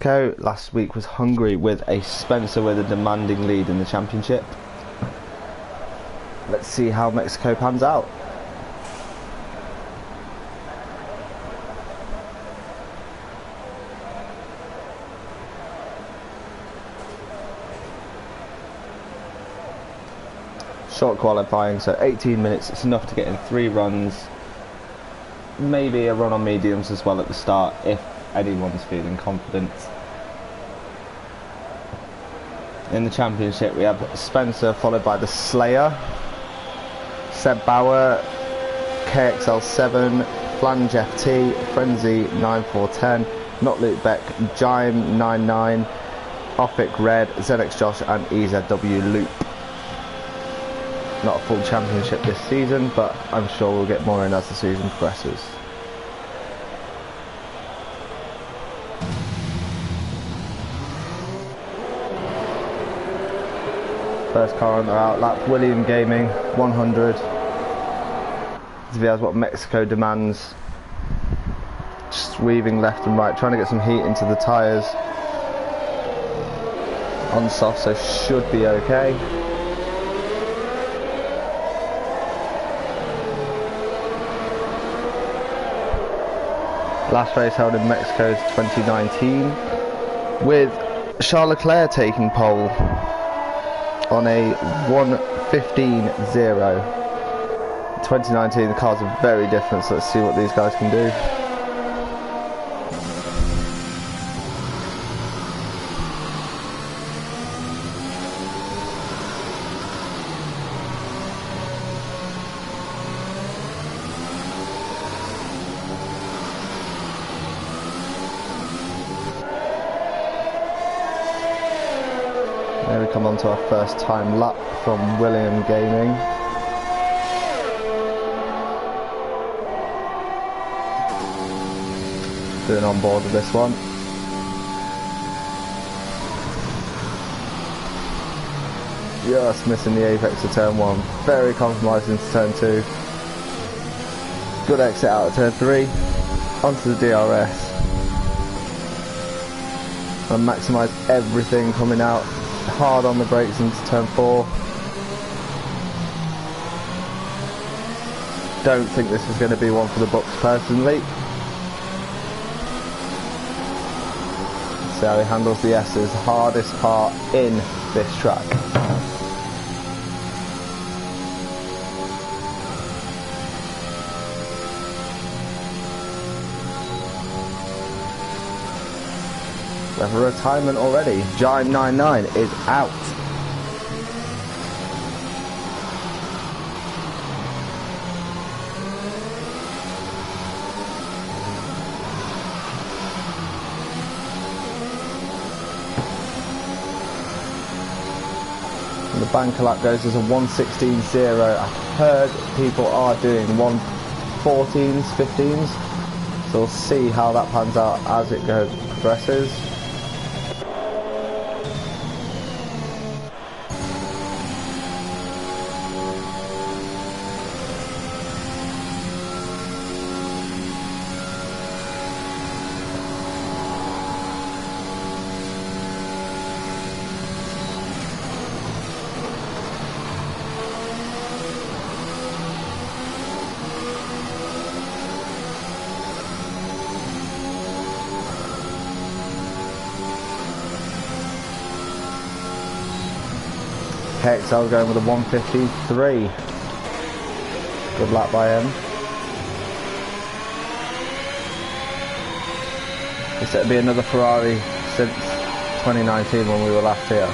Last week was Hungary with a Spencer with a demanding lead in the championship. Let's see how Mexico pans out. Short qualifying, so 18 minutes, it's enough to get in 3 runs. Maybe a run on mediums as well at the start if anyone's feeling confident. In the championship we have Spencer followed by the Slayer, Seb Bauer, KXL7, Flange FT, Frenzy 9410, Not Luke Beck, Jime 99, Offic Red, ZX Josh and EZW Loop. Not a full championship this season, but I'm sure we'll get more in as the season progresses. First car on the outlap, William Gaming, 100. He has what Mexico demands. Just weaving left and right, trying to get some heat into the tyres. On soft, so should be okay. Last race held in Mexico is 2019, with Charles Leclerc taking pole on a 1:15.0. 2019, the cars are very different, so let's see what these guys can do. There we come on to our first time lap from William Gaming. Doing on board with this one. Just missing the apex of turn 1. Very compromising to turn 2. Good exit out of turn 3. Onto the DRS. And maximise everything coming out. Hard on the brakes into turn 4. Don't think this is going to be one for the books personally. See how he handles the S's, hardest part in this track. We have a retirement already. Giant 99 is out. And the banker lap goes as a 1:16.0. I've heard people are doing 1:14s, 15s. So we'll see how that pans out as it progresses. KXL going with a 1:53. Good lap by him. This will be another Ferrari since 2019 when we were last here.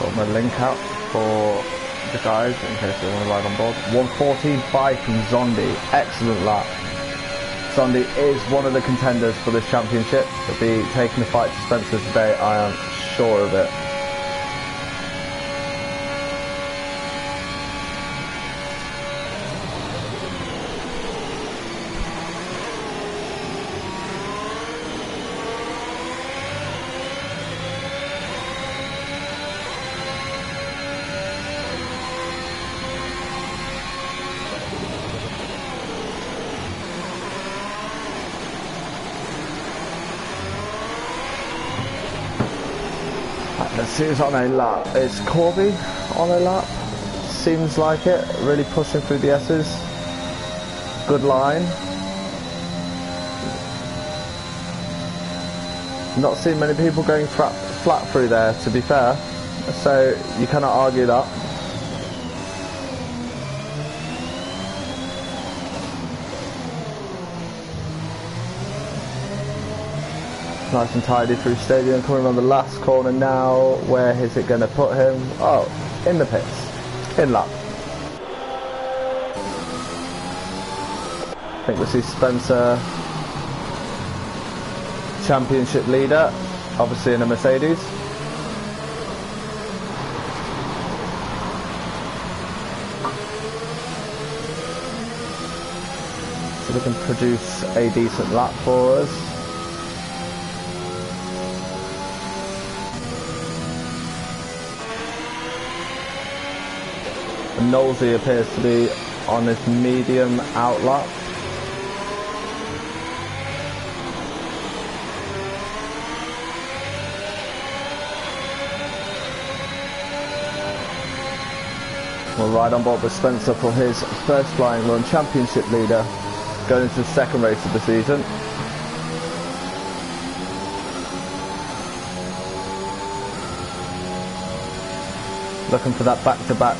Got my link out for the guys in case they want to ride on board. 1:14.5 from Zondi. Excellent lap. Zondi is one of the contenders for this championship. He'll be taking the fight to Spencer today, I am sure of it. Let's see who's on a lap. It's Corby on a lap. Seems like it. Really pushing through the S's. Good line. Not seen many people going flat through there, to be fair. So you cannot argue that. Nice and tidy through stadium, coming around the last corner now. Where is it going to put him? Oh, in the pits, in lap. I think we see Spencer, championship leader, obviously in a Mercedes. So we can produce a decent lap for us. Knowlesy appears to be on his medium outlap. We'll ride on board with Spencer for his first flying run, championship leader, going into the second race of the season. Looking for that back-to-back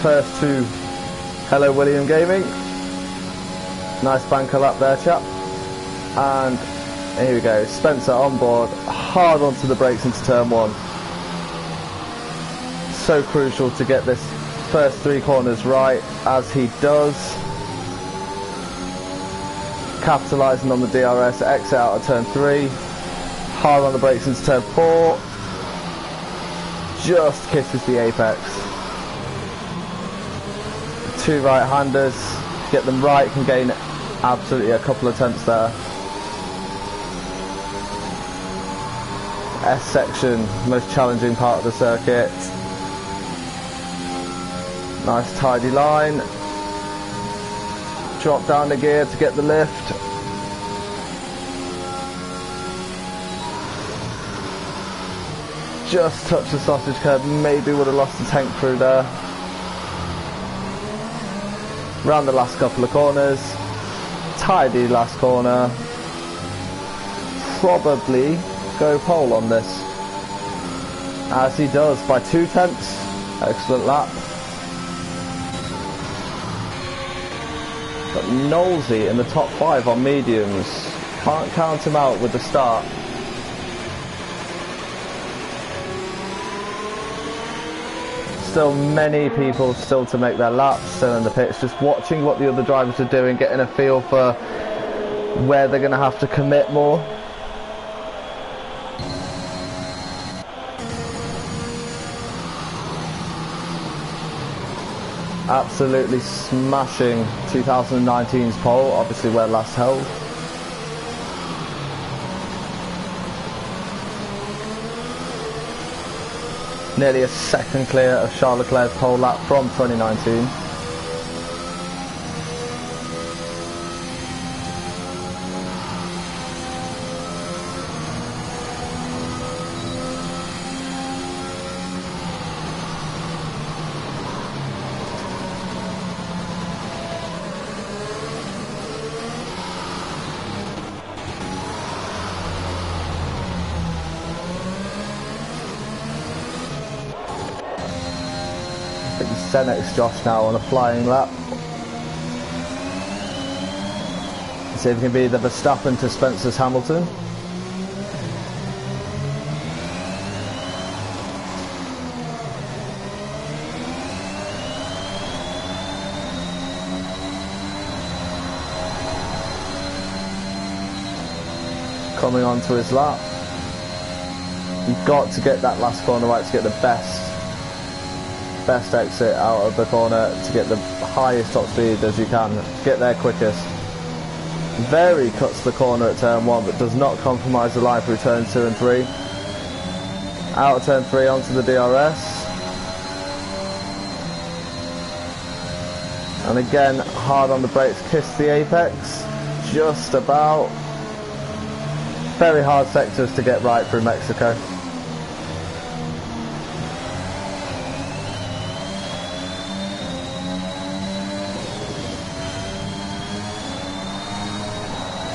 first two. Hello William Gaming. Nice banker lap there, chap. And here we go, Spencer on board, hard onto the brakes into turn one. So crucial to get this first three corners right, as he does. Capitalising on the DRS, exit out of turn three. Hard on the brakes into turn four. Just kisses the apex. Two right-handers, get them right, can gain absolutely a couple of tenths there. S section, most challenging part of the circuit. Nice tidy line. Drop down the gear to get the lift. Just touch the sausage curb, maybe would have lost the tank through there. Round the last couple of corners, tidy last corner, probably go pole on this, as he does by 2 tenths. Excellent lap. Got Knowlesy in the top 5 on mediums, can't count him out with the start. Still many people still to make their laps, still in the pits, just watching what the other drivers are doing, getting a feel for where they're going to have to commit more. Absolutely smashing 2019's pole, obviously where last held. Nearly a second clear of Charles Leclerc's pole lap from 2019. Senek's Josh now on a flying lap. See if he can be the Verstappen to Spencer's Hamilton. coming onto his lap. You've got to get that last corner right to get the best exit out of the corner, to get the highest top speed as you can, get there quickest. Very cuts the corner at turn 1, but does not compromise the line through turn 2 and 3. Out of turn 3 onto the DRS. And again, hard on the brakes, kiss the apex. Just about. Very hard sectors to get right through Mexico.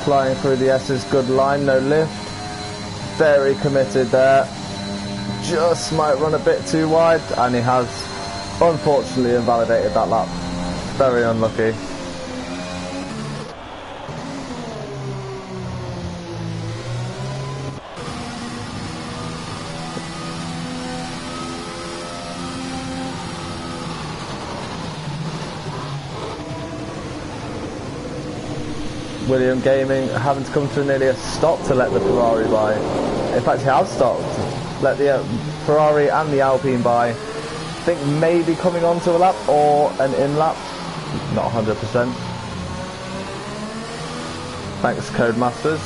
Flying through the S's, good line, no lift. Very committed there. Just might run a bit too wide, and he has unfortunately invalidated that lap. Very unlucky. William Gaming having to come to nearly a stop to let the Ferrari by. In fact, he has stopped. Let the Ferrari and the Alpine by. I think maybe coming onto a lap or an in lap. Not 100%. Thanks, Codemasters.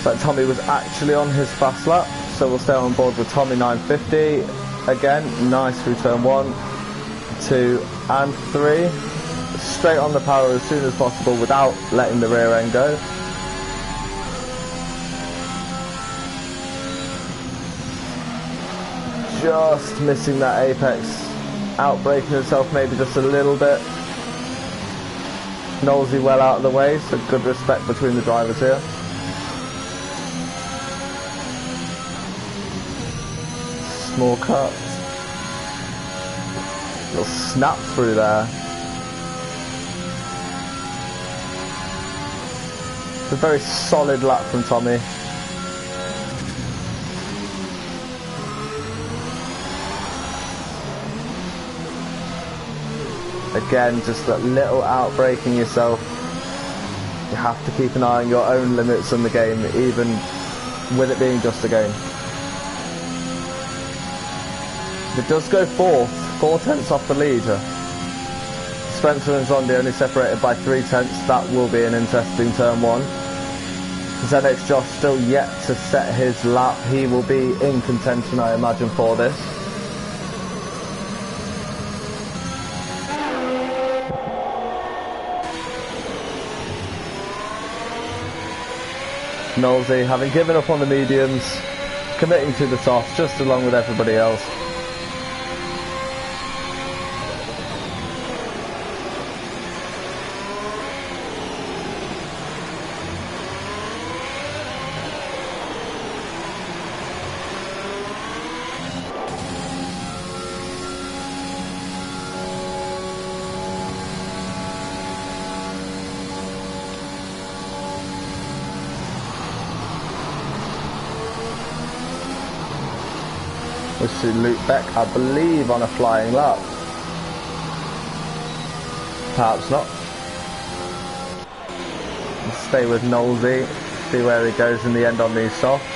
So Tommy was actually on his fast lap, so we'll stay on board with Tommy 950. Again, nice through turn 1, 2 and 3. Straight on the power as soon as possible without letting the rear end go. Just missing that apex, outbraking himself maybe just a little bit. Knowlesy well out of the way, so good respect between the drivers here. Small cut. Little snap through there. It's a very solid lap from Tommy. Again, just that little outbraking yourself. You have to keep an eye on your own limits in the game, even with it being just a game. It does go fourth, 4 tenths off the lead. Spencer and Zondi only separated by 3 tenths. That will be an interesting turn 1. ZX Josh still yet to set his lap. He will be in contention, I imagine, for this. Knowlesy, having given up on the mediums, committing to the softs just along with everybody else. We see Luke Beck, I believe, on a flying lap. Perhaps not. Let's stay with Knowlesy, see where he goes in the end on these softs.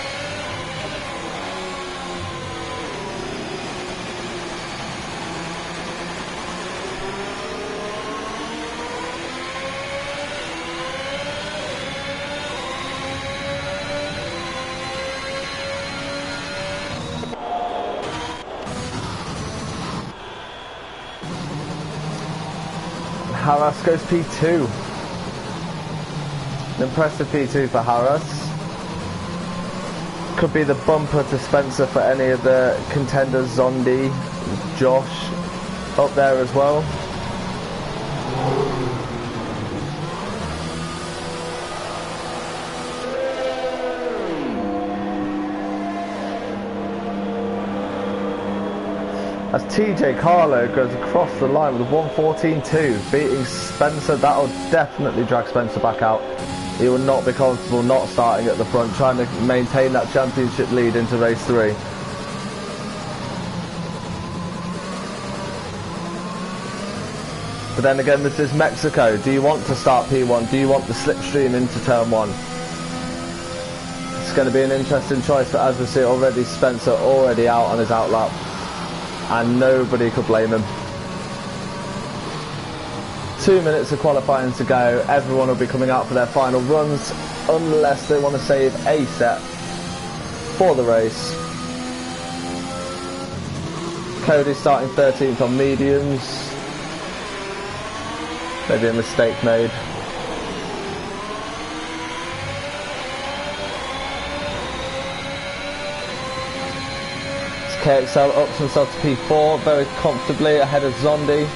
Harras goes P2. An impressive P2 for Harras. Could be the bumper to Spencer for any of the contenders. Zondi, Josh up there as well. As TJ Carlo goes across the line with a 1:14.2, beating Spencer. That'll definitely drag Spencer back out. he will not be comfortable not starting at the front, trying to maintain that championship lead into race 3. But then again, this is Mexico. Do you want to start P1? Do you want the slipstream into turn 1? It's going to be an interesting choice, but as we see already, Spencer already out on his outlap, and nobody could blame him. 2 minutes of qualifying to go. Everyone will be coming out for their final runs unless they want to save a set for the race. Cody starting 13th on mediums. Maybe a mistake made. KXL ups himself to P4 very comfortably ahead of Zondi.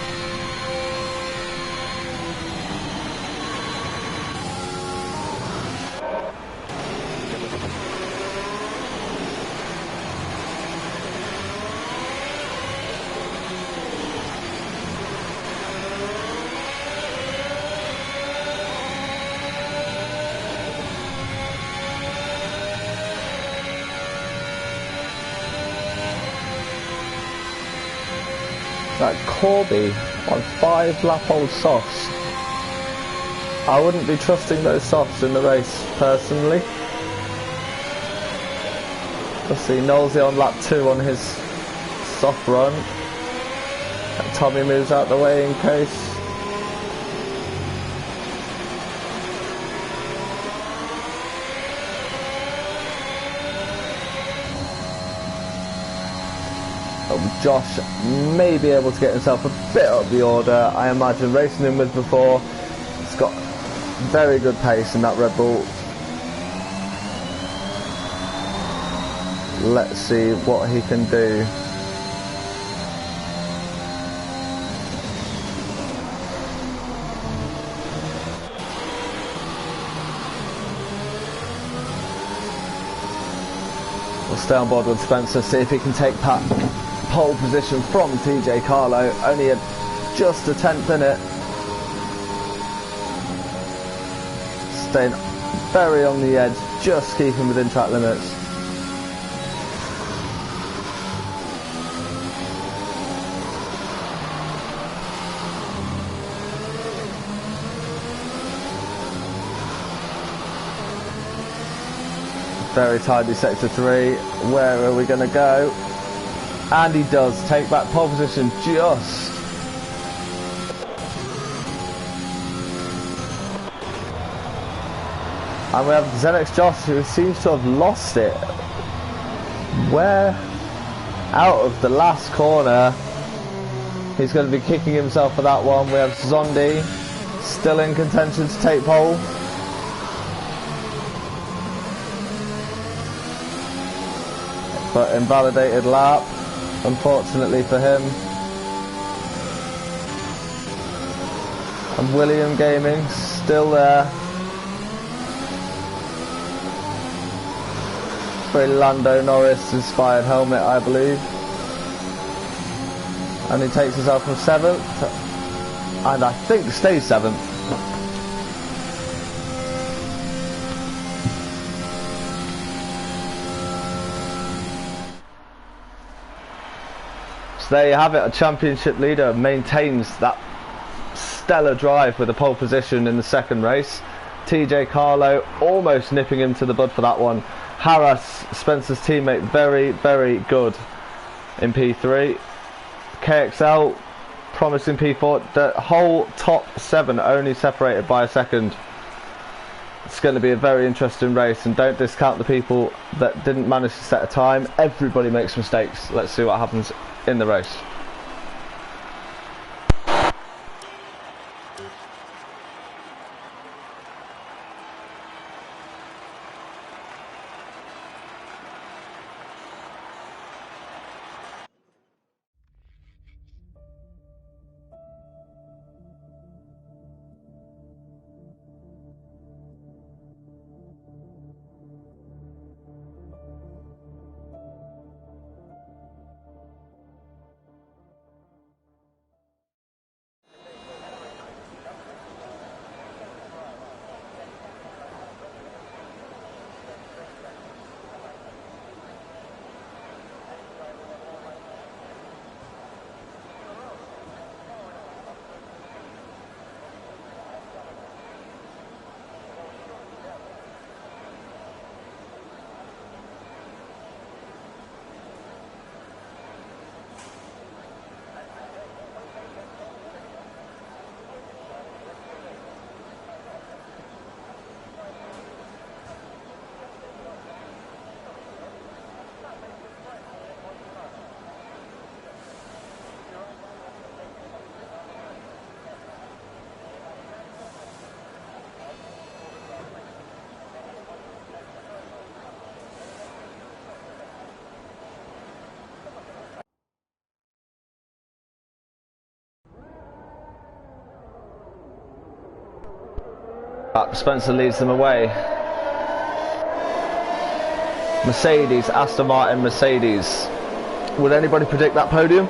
That Corby on 5 lap old softs. I wouldn't be trusting those softs in the race personally. Let's see, Knowlesy on lap 2 on his soft run. And Tommy moves out the way in case. Josh may be able to get himself a bit up the order. I imagine racing him with before. He's got very good pace in that Red Bull. Let's see what he can do. We'll stay on board with Spencer, see if he can take pole position from TJ Carlo. Only just a 10th in it. Staying very on the edge, just keeping within track limits. Very tidy sector 3. Where are we going to go? And he does take back pole position just. And we have Xenex Josh, who seems to have lost it. Where? Out of the last corner. He's going to be kicking himself for that one. We have Zondi still in contention to take pole. But invalidated lap, unfortunately for him. And William Gaming still there. For Lando Norris inspired helmet, I believe. And he takes himself from 7th, and I think stays 7th. There you have it, a championship leader maintains that stellar drive with a pole position in the second race. TJ Carlo almost nipping him to the bud for that one. Harris, Spencer's teammate, very, very good in P3. KXL promising P4. The whole top 7 only separated by a second. It's going to be a very interesting race, and don't discount the people that didn't manage to set a time. Everybody makes mistakes. Let's see what happens in the race. Spencer leads them away. Mercedes, Aston Martin, Mercedes. Would anybody predict that podium?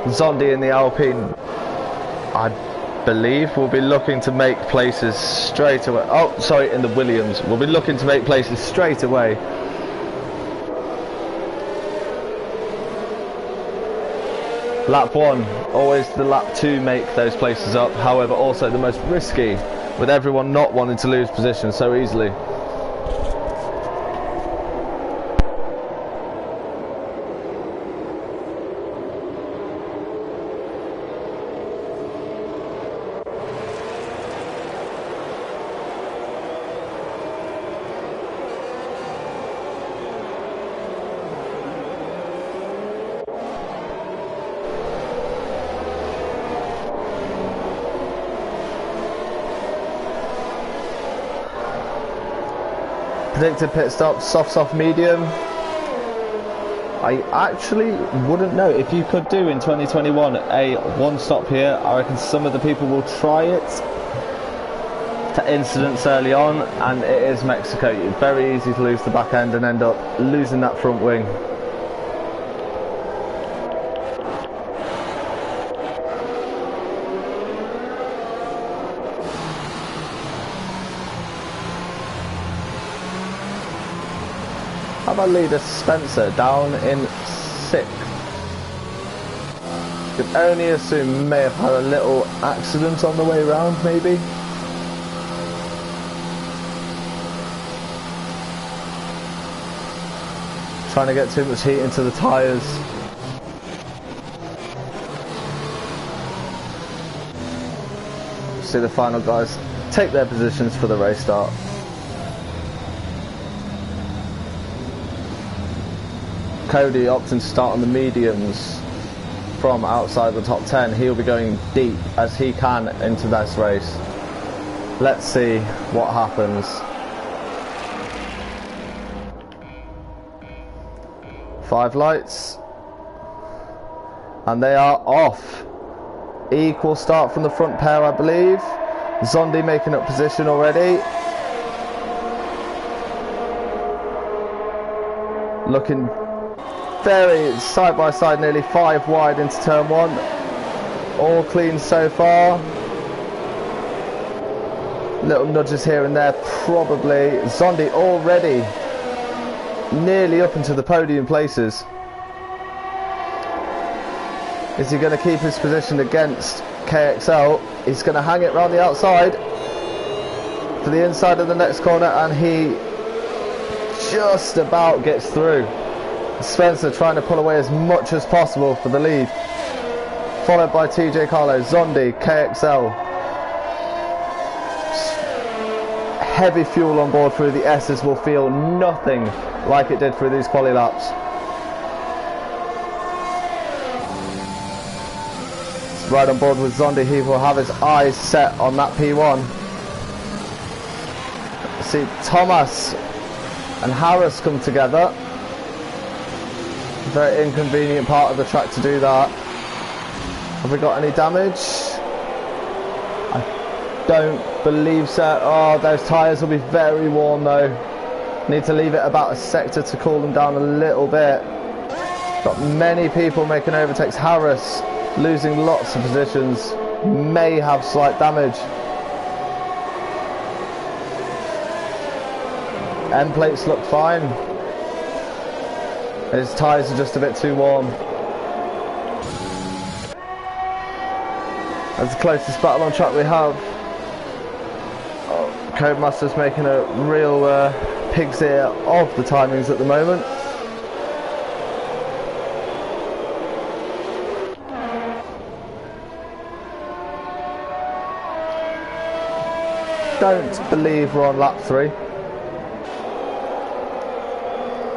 Zondi in the Alpine, I believe, will be looking to make places straight away. Oh, sorry, in the Williams. We'll be looking to make places straight away. Lap 1, always the lap 2 make those places up, however also the most risky, with everyone not wanting to lose position so easily. Predicted pit stop, soft, medium. I actually wouldn't know. If you could do in 2021 a one stop here, I reckon some of the people will try it to incidents early on, and it is Mexico. It's very easy to lose the back end and end up losing that front wing. How about leader Spencer down in 6th? Could only assume he may have had a little accident on the way round, maybe. Trying to get too much heat into the tyres. See the final guys take their positions for the race start. Cody opting to start on the mediums from outside the top 10. He'll be going deep as he can into this race. Let's see what happens. Five lights. And they are off. Equal start from the front pair, I believe. Zondi making up position already. Looking very side by side, nearly 5 wide into turn 1. All clean so far. Little nudges here and there, probably. Zondi already nearly up into the podium places. Is he going to keep his position against KXL? He's going to hang it round the outside for the inside of the next corner, and he just about gets through. Spencer trying to pull away as much as possible for the lead, followed by TJ Carlo, Zondi, KXL. Heavy fuel on board through the S's will feel nothing like it did through these quali laps. Right on board with Zondi, he will have his eyes set on that P1. See Thomas and Harris come together. Very inconvenient part of the track to do that. Have we got any damage? I don't believe so. Oh, those tyres will be very warm though. Need to leave it about a sector to cool them down a little bit. Got many people making overtakes. Harris losing lots of positions. May have slight damage. End plates look fine. His tyres are just a bit too warm. That's the closest battle on track we have. Oh, Codemaster's making a real pig's ear of the timings at the moment. Don't believe we're on lap 3.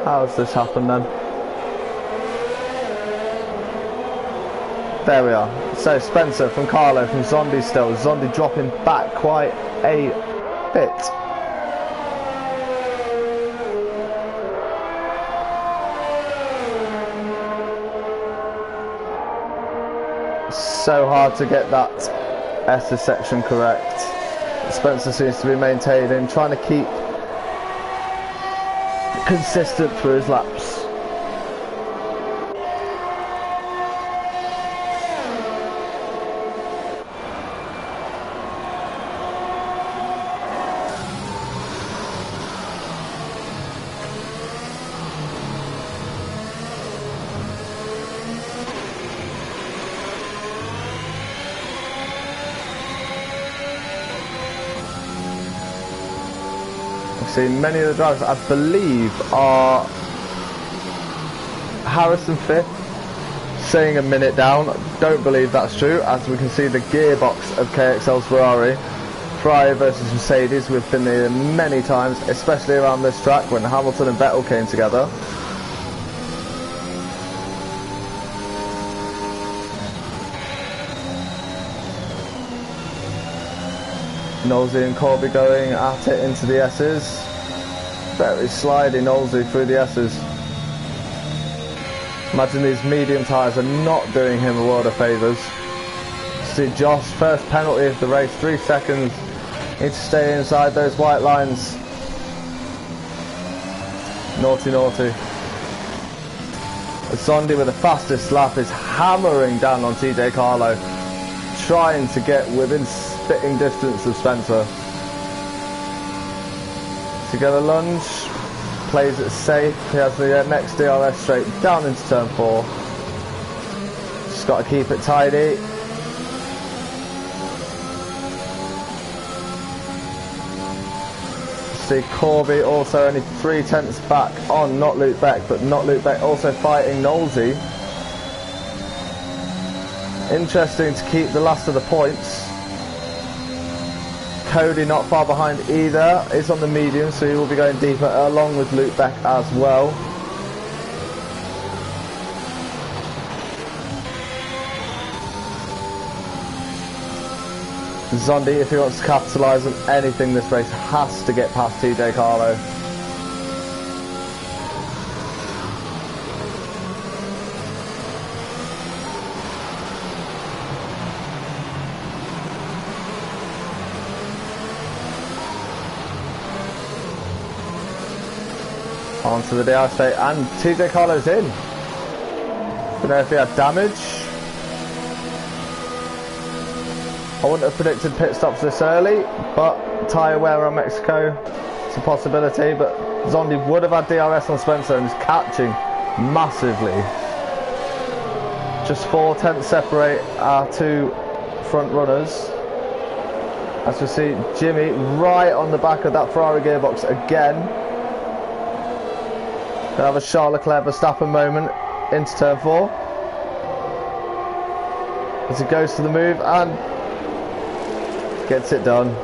How has this happened then? There we are. So Spencer from Carlo, from Zondi still. Zondi dropping back quite a bit. so hard to get that S's section correct. Spencer seems to be maintaining, trying to keep consistent through his laps. See, many of the drivers, I believe, are Harrison 5th, saying a minute down. Don't believe that's true, as we can see the gearbox of KXL's Ferrari versus Mercedes. We've been there many times, especially around this track when Hamilton and Vettel came together. Knowlesy and Corby going at it into the S's. Very slidey Knowlesy through the S's. Imagine these medium tyres are not doing him a world of favours. See Josh, first penalty of the race, 3 seconds. Need to stay inside those white lines. Naughty, naughty. Zondi with the fastest lap is hammering down on TJ Carlo, trying to get within spitting distance of Spencer. To get a lunge, plays it safe. He has the next DRS straight down into turn 4. Just got to keep it tidy. See Corby also only 3/10 back on not Luke Beck, but not Luke Beck also fighting Knowlesy. Interesting to keep the last of the points. Cody not far behind either, is on the medium, so he will be going deeper along with Luke Beck as well. Zondi, if he wants to capitalise on anything this race, has to get past TJ Carlo. Onto the DRS straight, and TJ Carlo's in. Don't know if he had damage. I wouldn't have predicted pit stops this early, but tyre wear on Mexico, it's a possibility. But Zondi would have had DRS on Spencer and is catching massively. Just 4/10 separate our 2 front runners. As we see Jimmy right on the back of that Ferrari gearbox again. Gonna have a Charles Leclerc Verstappen moment into turn 4 as he goes to the move and gets it done.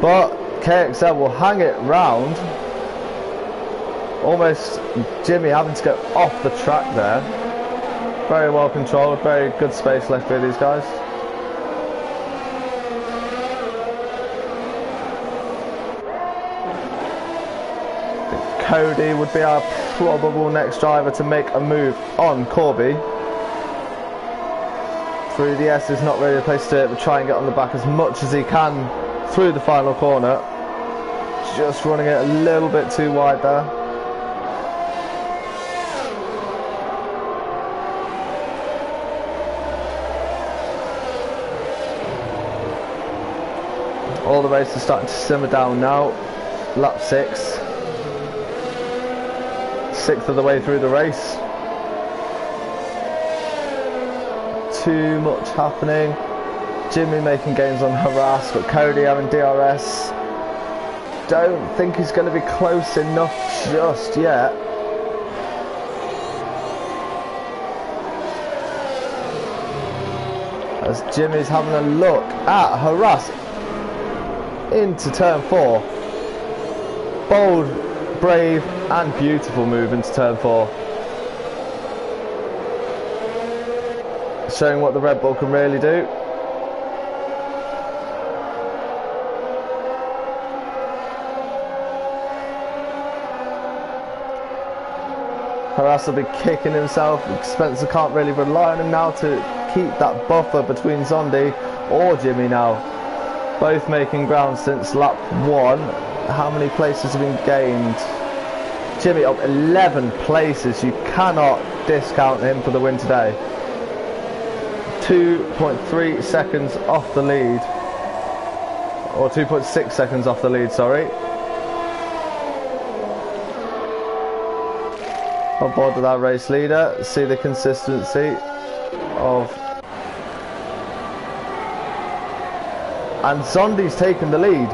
But KXL will hang it round. Almost Jimmy having to go off the track there. Very well controlled, very good space left for these guys. Cody would be our probable next driver to make a move on Corby. Through the S is not really a place to do it, but try and get on the back as much as he can through the final corner. Just running it a little bit too wide there. All the race is starting to simmer down now. Lap 6. 6th of the way through the race. Too much happening. Jimmy making gains on harass, but Cody having DRS. Don't think he's going to be close enough just yet. As Jimmy's having a look at harass into turn 4. Bold, brave and beautiful move into turn 4. Showing what the Red Bull can really do. Harass will be kicking himself. Spencer can't really rely on him now to keep that buffer between Zondi or Jimmy now. Both making ground since lap 1. How many places have been gained? Jimmy up 11 places. You cannot discount him for the win today. 2.3 seconds off the lead. Or 2.6 seconds off the lead, sorry. On board with our race leader. See the consistency of... And Zondi's taken the lead.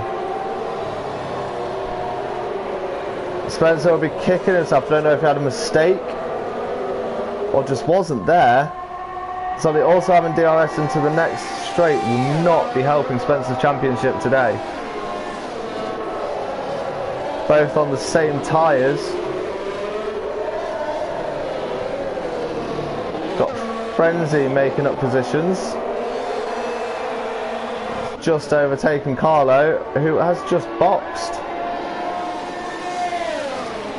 Spencer will be kicking himself. I don't know if he had a mistake or just wasn't there. Zondi also having DRS into the next straight will not be helping Spencer's championship today. Both on the same tyres. Got Frenzy making up positions. Just overtaken Carlo, who has just boxed.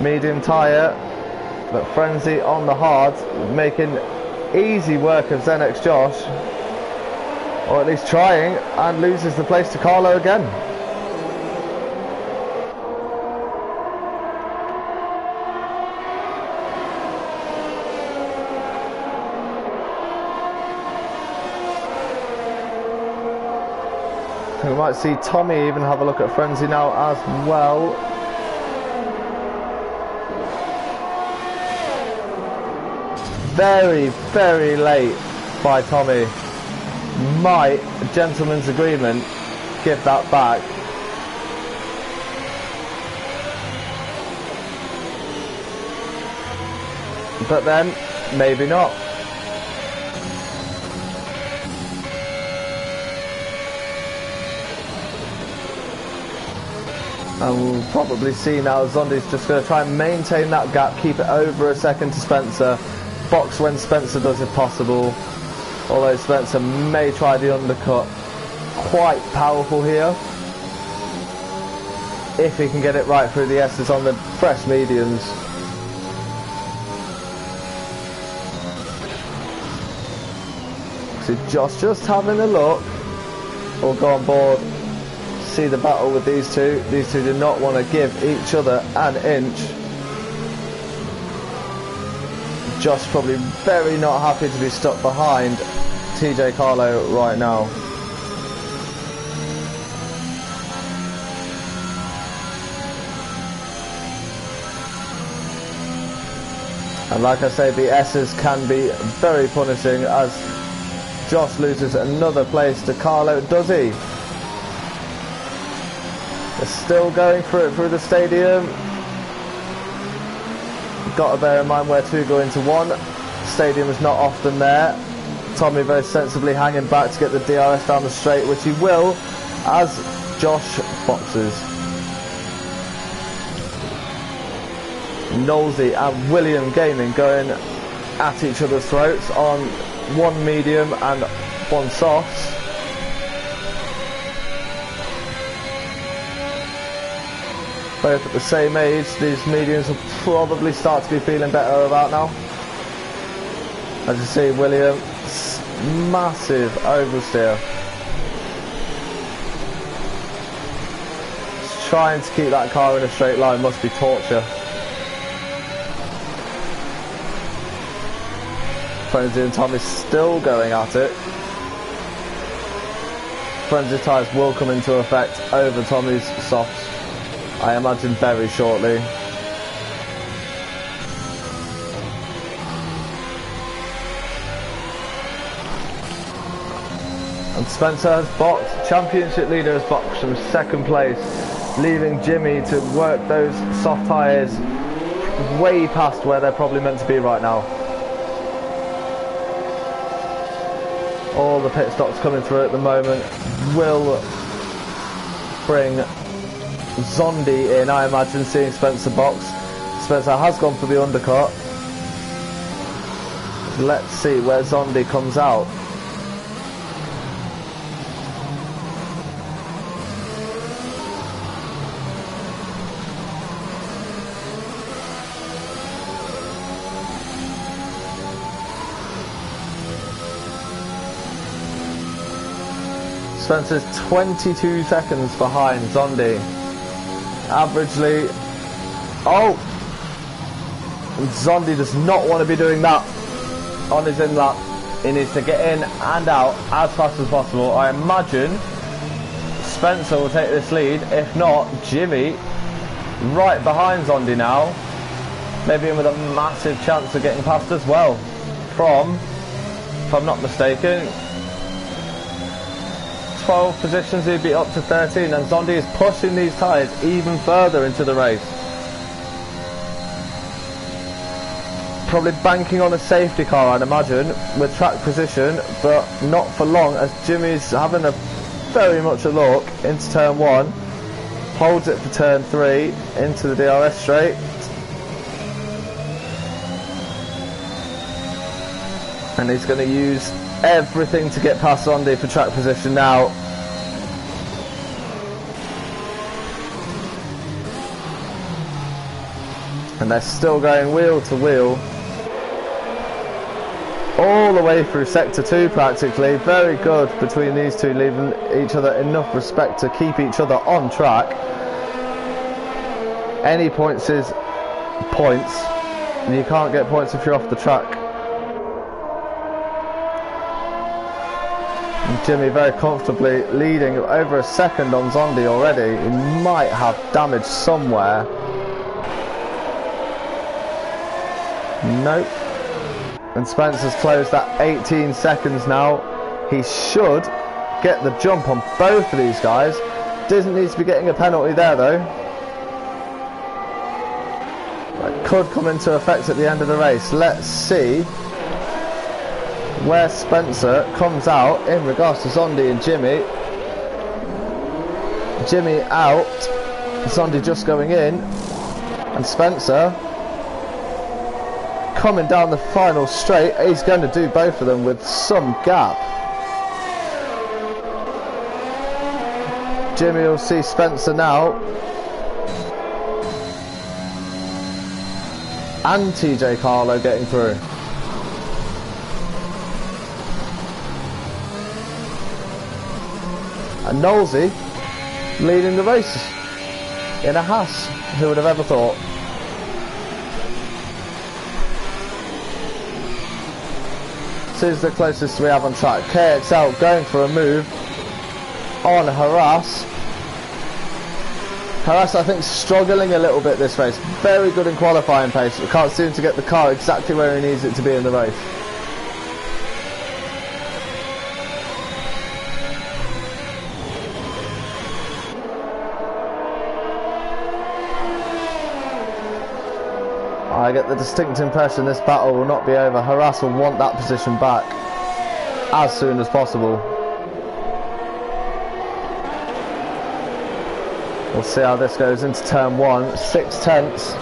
Medium tyre, but Frenzy on the hard, making easy work of Zenex Josh, or at least trying, and loses the place to Carlo again. We might see Tommy even have a look at Frenzy now as well. Very, very late by Tommy. Might, gentleman's agreement, give that back. But then, maybe not. And we'll probably see now Zondi's just going to try and maintain that gap, keep it over a second to Spencer. Box when Spencer does if possible. Although Spencer may try the undercut. Quite powerful here. If he can get it right through the S's on the fresh mediums. So just having a look. We'll go on board. See the battle with these two. These two do not want to give each other an inch. Josh probably very not happy to be stuck behind TJ Carlo right now. And like I say, the S's can be very punishing as Josh loses another place to Carlo. Does he? They're still going for it through the stadium. Got to bear in mind where two go into one. Stadium is not often there. Tommy very sensibly hanging back to get the DRS down the straight, which he will as Josh boxes. Knowlesy and William Gaming going at each other's throats on one medium and one soft. Both at the same age, these mediums will probably start to be feeling better about now. As you see, William, massive oversteer. Trying to keep that car in a straight line must be torture. Frenzy and Tommy still going at it. Frenzy tyres will come into effect over Tommy's softs, I imagine very shortly. And Spencer has boxed, championship leader has boxed from second place, leaving Jimmy to work those soft tyres way past where they're probably meant to be right now. All the pit stops coming through at the moment will bring Zondi in, I imagine, seeing Spencer box. Spencer has gone for the undercut. Let's see where Zondi comes out. Spencer's 22 seconds behind Zondi. Averagely... Oh! Zondi does not want to be doing that on his in-lap. He needs to get in and out as fast as possible. I imagine Spencer will take this lead. If not, Jimmy right behind Zondi now. Maybe in with a massive chance of getting past as well. From, if I'm not mistaken, 12 positions, he'd be up to 13. And Zondi is pushing these tyres even further into the race. Probably banking on a safety car, I'd imagine, with track position, but not for long, as Jimmy's having a very much a look into turn 1, holds it for turn 3, into the DRS straight, and he's going to use everything to get past Zondi for track position now. And they're still going wheel to wheel all the way through sector 2 practically. Very good between these two, leaving each other enough respect to keep each other on track. Any points is points, and you can't get points if you're off the track. And Jimmy very comfortably leading over a second on Zondi already. He might have damage somewhere. Nope. And Spencer's closed at 18 seconds now. He should get the jump on both of these guys. Doesn't need to be getting a penalty there though. That could come into effect at the end of the race. Let's see where Spencer comes out in regards to Zondi and Jimmy. Jimmy out, Zondi just going in, and Spencer coming down the final straight. He's going to do both of them with some gap. Jimmy will see Spencer now, and TJ Carlo getting through. And Knowlesy leading the race in a Haas. Who would have ever thought? This is the closest we have on track. KXL going for a move on Harass. Harass, I think, struggling a little bit this race. Very good in qualifying pace, but can't seem to get the car exactly where he needs it to be in the race. I get the distinct impression this battle will not be over. Harass will want that position back as soon as possible. We'll see how this goes into turn 1. 6 tenths.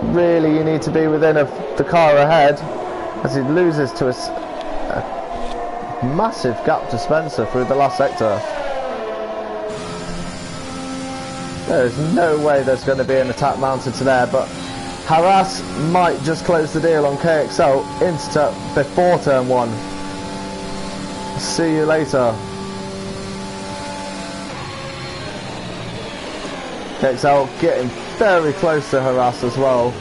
Really, you need to be within the car ahead, as he loses to a massive gap to Spencer through the last sector. There is no way there's going to be an attack mounted to there, but Harass might just close the deal on KXL before turn 1. See you later. KXL getting very close to Harass as well.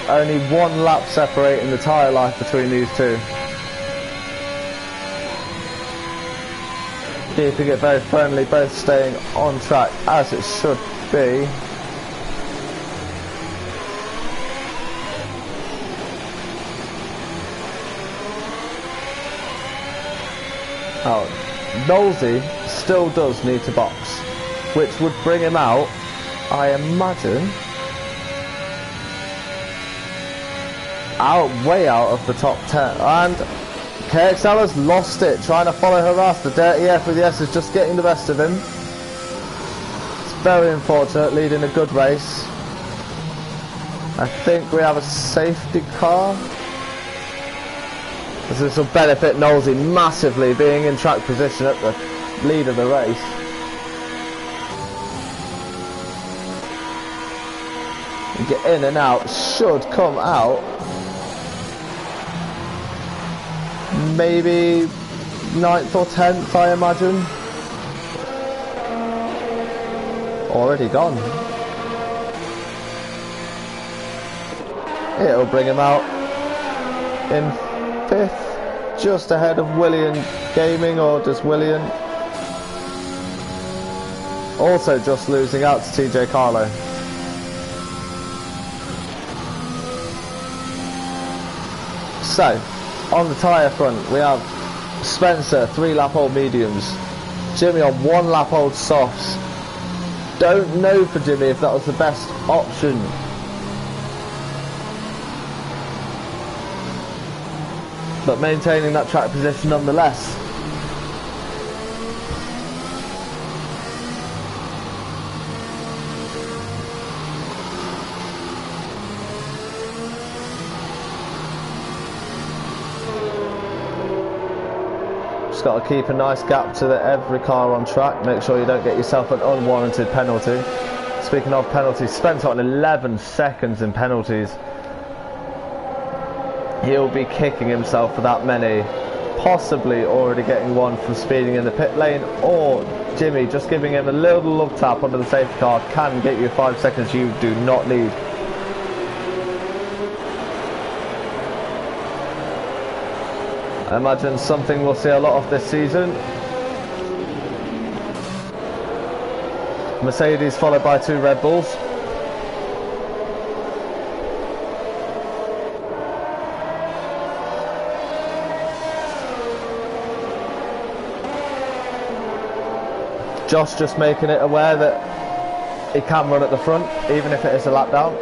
Only 1 lap separating the tyre life between these two. Keeping it very friendly, both staying on track as it should be. Oh, Knowlesy still does need to box, which would bring him out, I imagine, way out of the top 10. And KXL has lost it, trying to follow Harass. The dirty F with the S is just getting the best of him. It's very unfortunate, leading a good race. I think we have a safety car. This will benefit Knowlesy massively, being in track position at the lead of the race. Get in and out, should come out. maybe 9th or 10th, I imagine. Already gone. It'll bring him out in 5th, just ahead of Willian Gaming, or just Willian. Also just losing out to TJ Carlo. So, on the tyre front, we have Spencer, 3-lap-old mediums. Jimmy on 1-lap-old softs. Don't know for Jimmy if that was the best option. But maintaining that track position nonetheless. Got to keep a nice gap to every car on track. Make sure you don't get yourself an unwarranted penalty. Speaking of penalties, Spencer on 11 seconds in penalties. He'll be kicking himself for that many. Possibly already getting one from speeding in the pit lane, or Jimmy just giving him a little love tap under the safety car can get you 5 seconds you do not need. I imagine something we'll see a lot of this season. Mercedes followed by 2 Red Bulls. Josh just making it aware that he can run at the front, even if it is a lap down.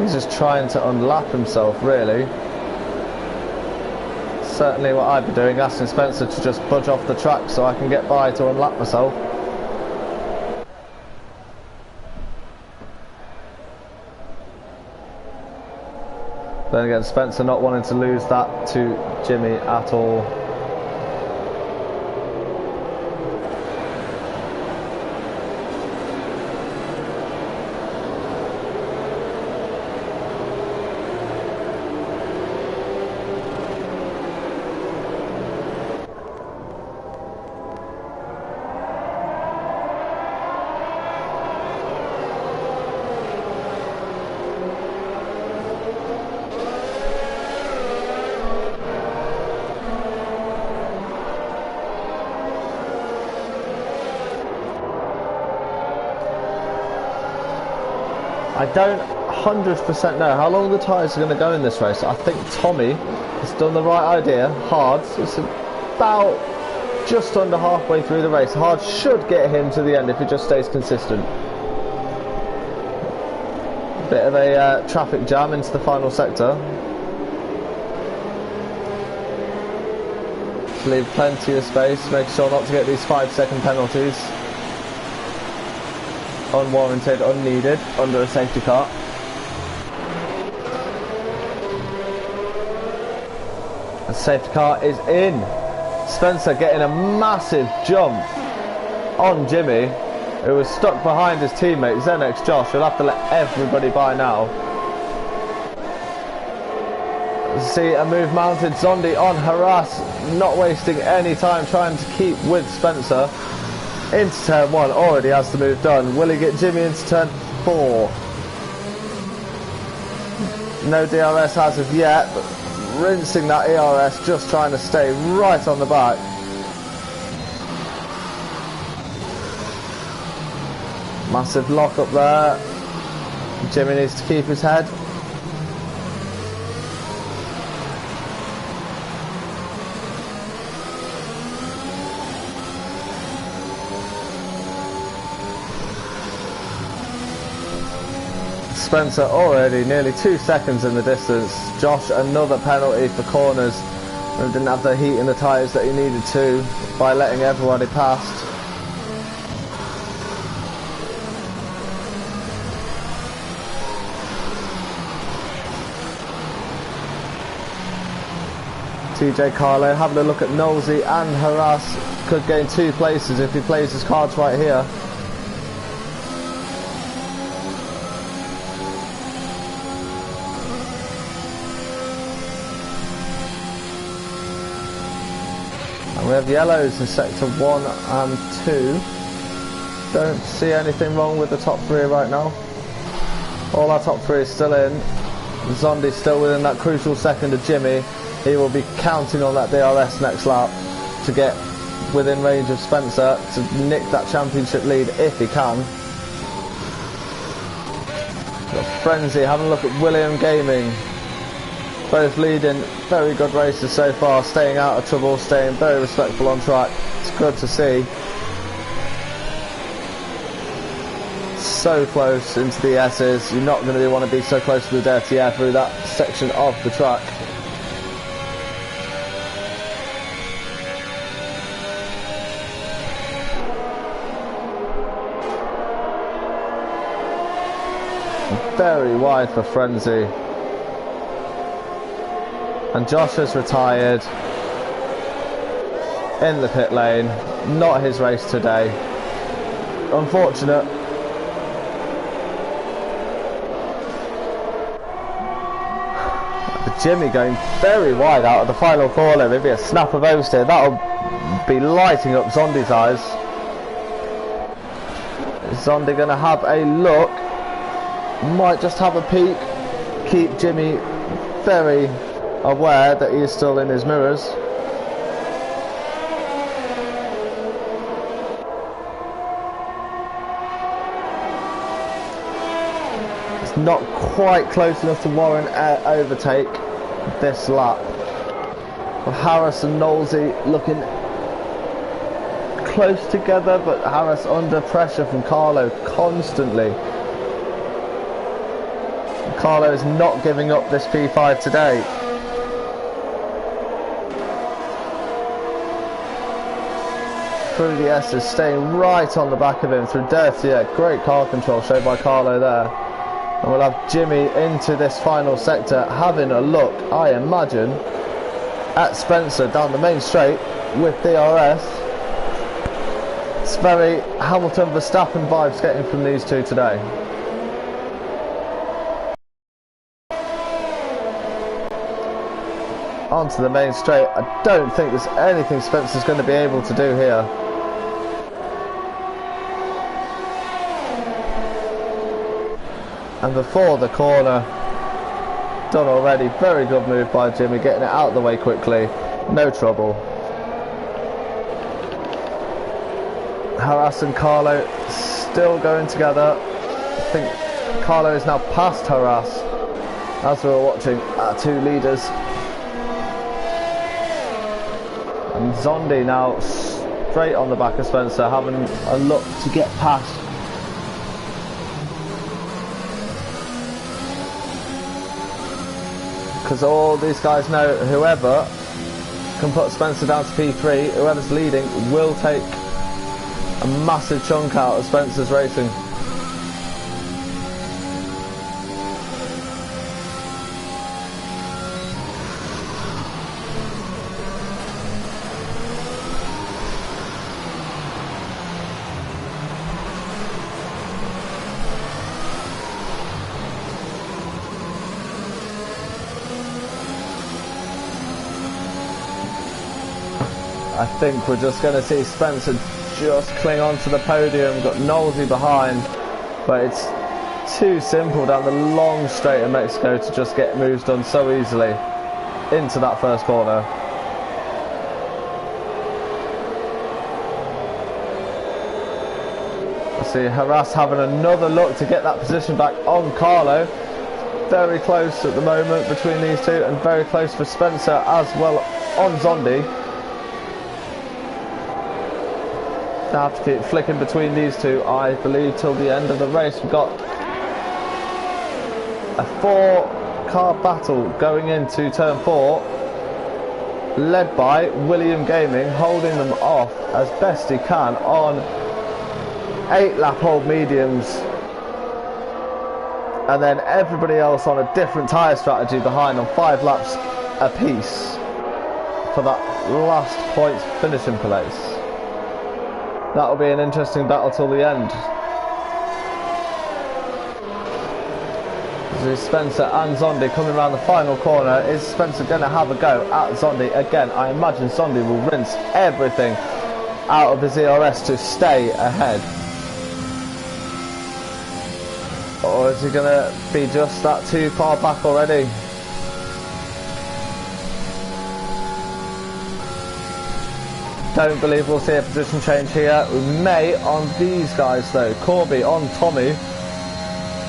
He's just trying to unlap himself, really. Certainly what I'd be doing, asking Spencer to just budge off the track so I can get by to unlap myself. Then again, Spencer not wanting to lose that to Jimmy at all. I don't 100% know how long the tyres are going to go in this race. I think Tommy has done the right idea. Hard, it's about just under halfway through the race. Hard should get him to the end if he just stays consistent. Bit of a traffic jam into the final sector. Leave plenty of space, make sure not to get these 5-second penalties. Unwarranted, unneeded, under a safety car. The safety car is in. Spencer getting a massive jump on Jimmy, who was stuck behind his teammate Zenex Josh. We'll have to let everybody by now. See a move mounted. Zondi on harass, not wasting any time trying to keep with Spencer. Into turn 1, already has the move done. Will he get Jimmy into turn 4? No DRS as of yet, but rinsing that ERS, just trying to stay right on the back. Massive lock up there. Jimmy needs to keep his head. Spencer already nearly 2 seconds in the distance. Josh another penalty for corners, and didn't have the heat in the tyres that he needed to by letting everybody past. TJ Carlo having a look at Nosey and Harass, could gain 2 places if he plays his cards right here. We have yellows in sector 1 and 2. Don't see anything wrong with the top 3 right now. All our top 3 is still in. Zondi's still within that crucial second of Jimmy. He will be counting on that DRS next lap to get within range of Spencer to nick that championship lead if he can. Got Frenzy having a look at William Gaming. Both leading very good races so far, staying out of trouble, staying very respectful on track. It's good to see. So close into the S's. You're not going to want to be so close to the dirty air through that section of the track. Very wide for Frenzy. And Josh has retired in the pit lane. Not his race today. Unfortunate. Jimmy going very wide out of the final corner. Maybe a snap of oversteer. That'll be lighting up Zondi's eyes. Is Zondi going to have a look? Might just have a peek. Keep Jimmy very aware that he is still in his mirrors. It's not quite close enough to warrant an overtake this lap. Well, Harris and Knowlesy looking close together, but Harris under pressure from Carlo constantly. Carlo is not giving up this P5 today. Through the S's, staying right on the back of him through dirty air. Great car control shown by Carlo there. And we'll have Jimmy into this final sector having a look, I imagine, at Spencer down the main straight with DRS. It's very Hamilton-Verstappen vibes getting from these two today. Onto the main straight. I don't think there's anything Spencer's going to be able to do here. And before the corner, done already. Very good move by Jimmy, getting it out of the way quickly. No trouble. Haras and Carlo still going together. I think Carlo is now past Haras as we were watching our two leaders. And Zondi now straight on the back of Spencer, having a look to get past. Because all these guys know whoever can put Spencer down to P3, whoever's leading will take a massive chunk out of Spencer's racing. I think we're just going to see Spencer just cling on to the podium. Got Knowlesy behind, but it's too simple down the long straight of Mexico to just get moves done so easily into that first corner. I see Haras having another look to get that position back on Carlo. Very close at the moment between these two, and very close for Spencer as well on Zondi. I have to keep flicking between these two, I believe, till the end of the race. We've got a 4-car battle going into turn 4, led by William Gaming, holding them off as best he can on 8-lap-old mediums, and then everybody else on a different tyre strategy behind on 5 laps apiece for that last points finishing place. That'll be an interesting battle till the end. There's Spencer and Zondi coming around the final corner. Is Spencer going to have a go at Zondi? Again, I imagine Zondi will rinse everything out of his ERS to stay ahead. Or is he going to be just that too far back already? Don't believe we'll see a position change here. We may on these guys though. Corby on Tommy.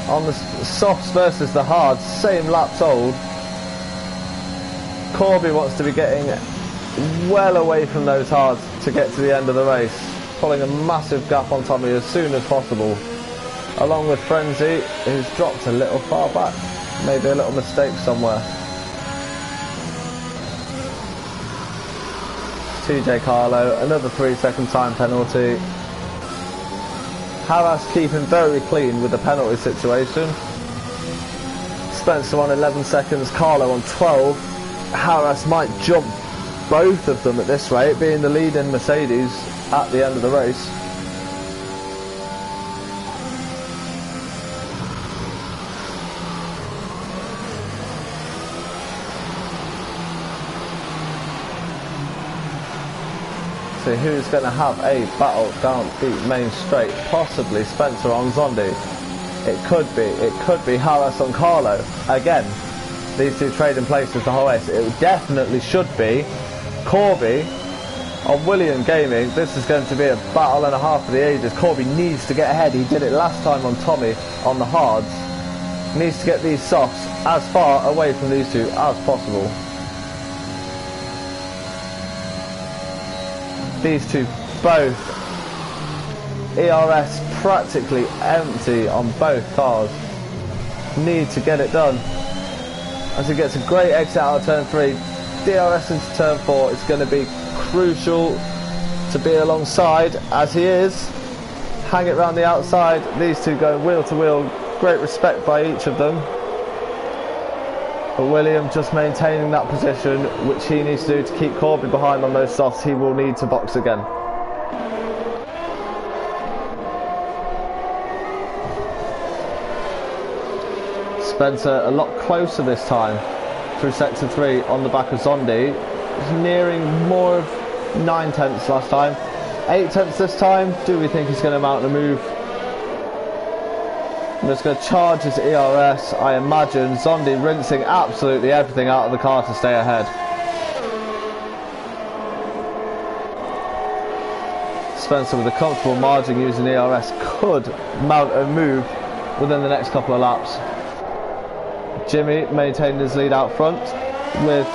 On the softs versus the hards, same laps old. Corby wants to be getting well away from those hards to get to the end of the race. Pulling a massive gap on Tommy as soon as possible. Along with Frenzy, who's dropped a little far back. Maybe a little mistake somewhere. TJ Carlo, another 3-second time penalty. Harras keeping very clean with the penalty situation. Spencer on 11 seconds, Carlo on 12. Harras might jump both of them at this rate, being the lead in Mercedes at the end of the race. See who's going to have a battle down the main straight. Possibly Spencer on Zondi. It could be Harris on Carlo. Again, these two trading places the whole race. It definitely should be Corby on William Gaming. This is going to be a battle and a half for the ages. Corby needs to get ahead. He did it last time on Tommy on the hards. Needs to get these softs as far away from these two as possible. These two both ERS practically empty on both cars. Need to get it done. As he gets a great exit out of turn 3, DRS into turn 4. It's going to be crucial to be alongside as he is. Hang it round the outside. These two going wheel to wheel. Great respect by each of them. But William just maintaining that position, which he needs to do to keep Corby behind on those softs. He will need to box again. Spencer a lot closer this time through sector 3 on the back of Zondi. He's nearing more of 9/10 last time. 8/10 this time. Do we think he's going to mount a move? I'm just going to charge his ERS. I imagine Zondi rinsing absolutely everything out of the car to stay ahead. Spencer with a comfortable margin using ERS could mount a move within the next couple of laps. Jimmy maintained his lead out front with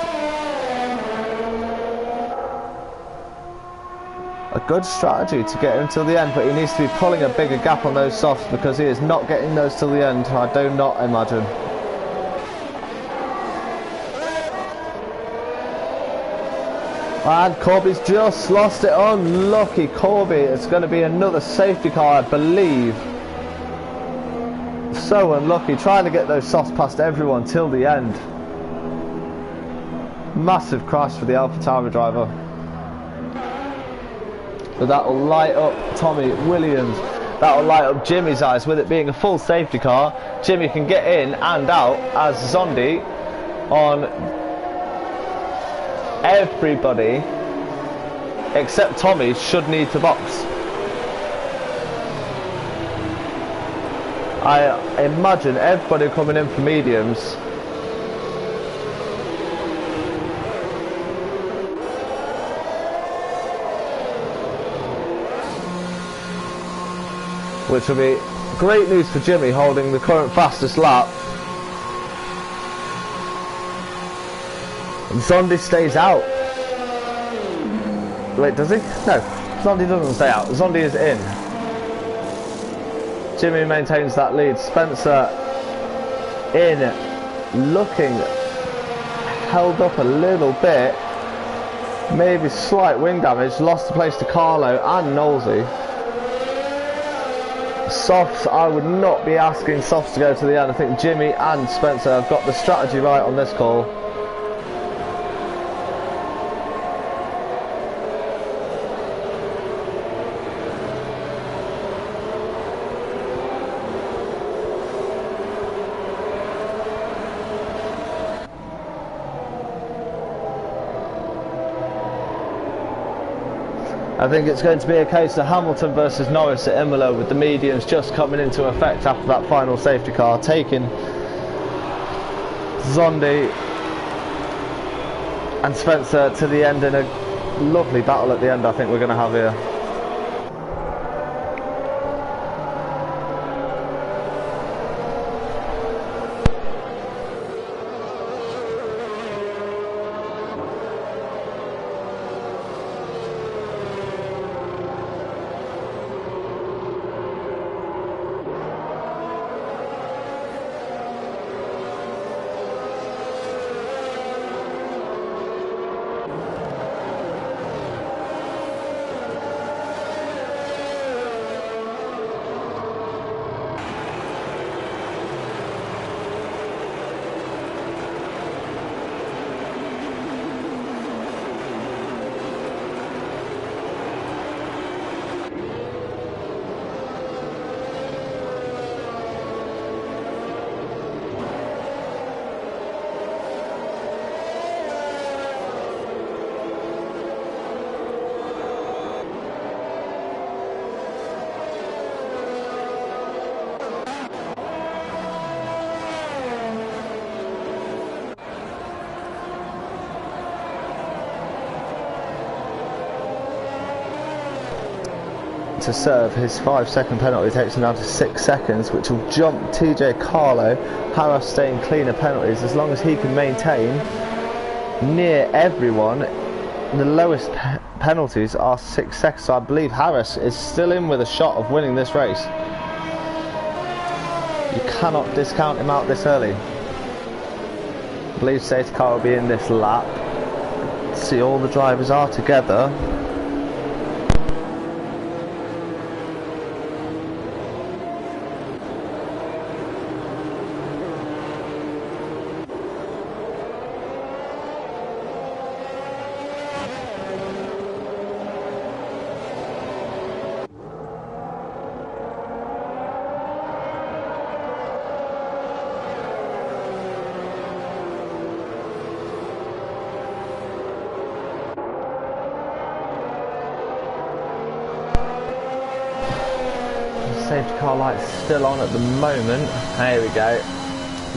a good strategy to get him till the end, but he needs to be pulling a bigger gap on those softs because he is not getting those till the end, I do not imagine. And Corby's just lost it. Unlucky Corby. It's going to be another safety car, I believe. So unlucky, trying to get those softs past everyone till the end. Massive crash for the AlphaTauri driver. But that will light up Tommy Williams. That will light up Jimmy's eyes. With it being a full safety car, Jimmy can get in and out as Zondi on everybody except Tommy should need to box. I imagine everybody coming in for mediums. Which will be great news for Jimmy, holding the current fastest lap. And Zondi stays out. Wait, does he? No, Zondi doesn't stay out. Zondi is in. Jimmy maintains that lead. Spencer in, looking held up a little bit. Maybe slight wing damage. Lost the place to Carlo and Knowlesy. Softs, I would not be asking softs to go to the end. I think Jimmy and Spencer have got the strategy right on this call. I think it's going to be a case of Hamilton versus Norris at Imola, with the mediums just coming into effect after that final safety car, taking Zondi and Spencer to the end in a lovely battle at the end. I think we're going to have here. To serve his 5-second penalty takes him down to 6 seconds, which will jump TJ Carlo. Harris staying clean of penalties as long as he can maintain near everyone. The lowest penalties are 6 seconds, so I believe Harris is still in with a shot of winning this race. You cannot discount him out this early. I believe safety car will be in this lap. See, all the drivers are together. Safety car light's still on at the moment. Here we go.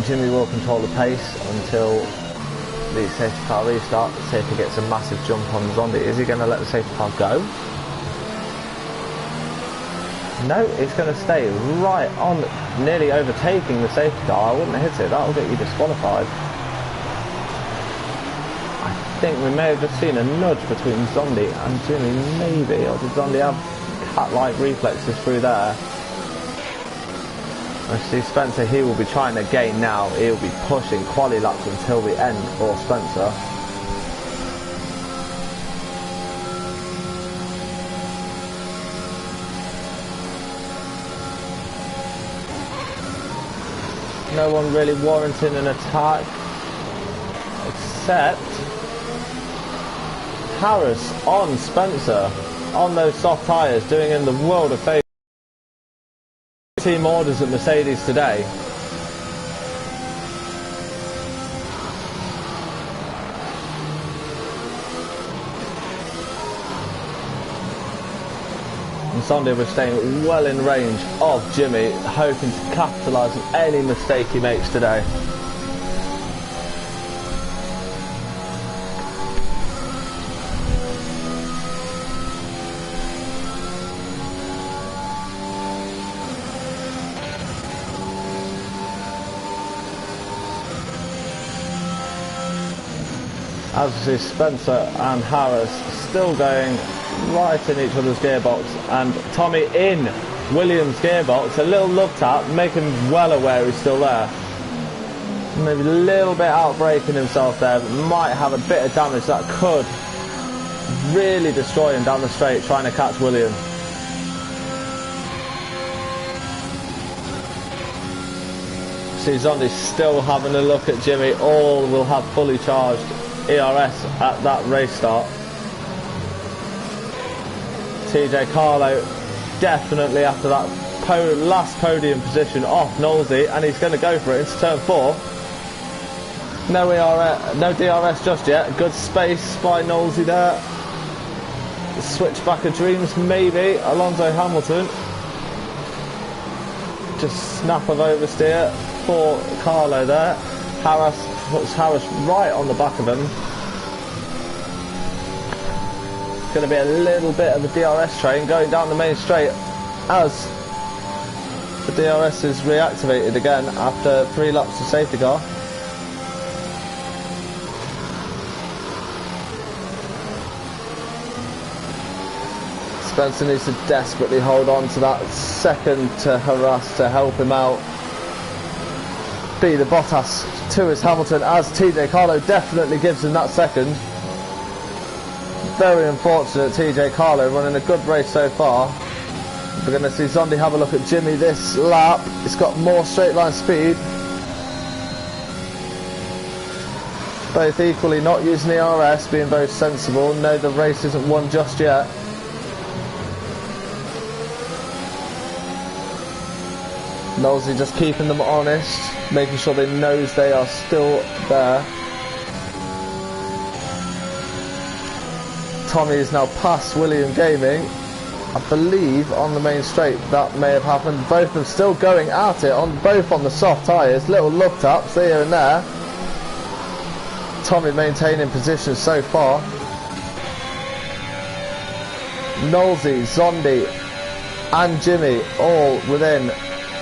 Jimmy will control the pace until the safety car restart. See if he gets a massive jump on Zondi. Is he going to let the safety car go? No, it's going to stay right on, nearly overtaking the safety car. I wouldn't hit it, that'll get you disqualified. I think we may have just seen a nudge between Zondi and Jimmy, maybe, or did Zondi have cat-like reflexes through there? I see Spencer, he will be trying to gain now. He'll be pushing quali laps until the end for Spencer. No one really warranting an attack except Harris on Spencer on those soft tyres, doing him the world of favour. Team orders at Mercedes today. And Sunday was staying well in range of Jimmy, hoping to capitalise on any mistake he makes today. As we see Spencer and Harris still going right in each other's gearbox, and Tommy in Williams' gearbox, a little love tap, making him well aware he's still there. Maybe a little bit out braking himself there, but might have a bit of damage that could really destroy him down the straight trying to catch William. See Zondi still having a look at Jimmy. All will have fully charged ERS at that race start. TJ Carlo definitely after that last podium position off Knowlesy, and he's going to go for it into turn 4. No DRS just yet. Good space by Knowlesy there. switchback of dreams, maybe. Alonso Hamilton. Just snap of oversteer for Carlo there. Harris puts Harris right on the back of him. It's going to be a little bit of a DRS train going down the main straight as the DRS is reactivated again after 3 laps of safety car. Spencer needs to desperately hold on to that second to harass to help him out. Be the Bottas to his Hamilton as TJ Carlo definitely gives him that second. Very unfortunate, TJ Carlo running a good race so far. We're going to see Zondi have a look at Jimmy this lap. It's got more straight line speed. Both equally not using the RS, being very sensible. No, the race isn't won just yet. Knowlesy just keeping them honest, making sure they knows they are still there. Tommy is now past William Gaming. I believe on the main straight that may have happened. Both of them still going at it, both on the soft tyres. Little love taps here and there. Tommy maintaining position so far. Knowlesy, Zondi and Jimmy all within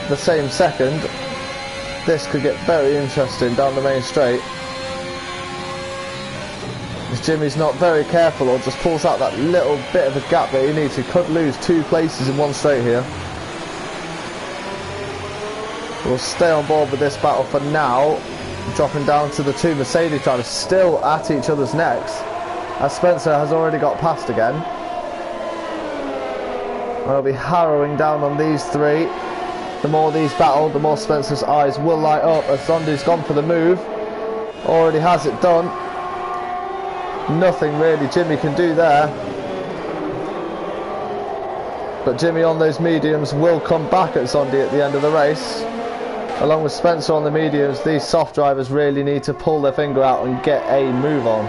the same second. This could get very interesting down the main straight. If Jimmy's not very careful or just pulls out that little bit of a gap that he needs, he could lose 2 places in one straight here. We'll stay on board with this battle for now. Dropping down to the 2 Mercedes drivers still at each other's necks as Spencer has already got past again. I'll be harrowing down on these 3. The more these battle, the more Spencer's eyes will light up as Zondi's gone for the move. Already has it done. Nothing really Jimmy can do there. But Jimmy on those mediums will come back at Zondi at the end of the race. Along with Spencer on the mediums, these soft drivers really need to pull their finger out and get a move on.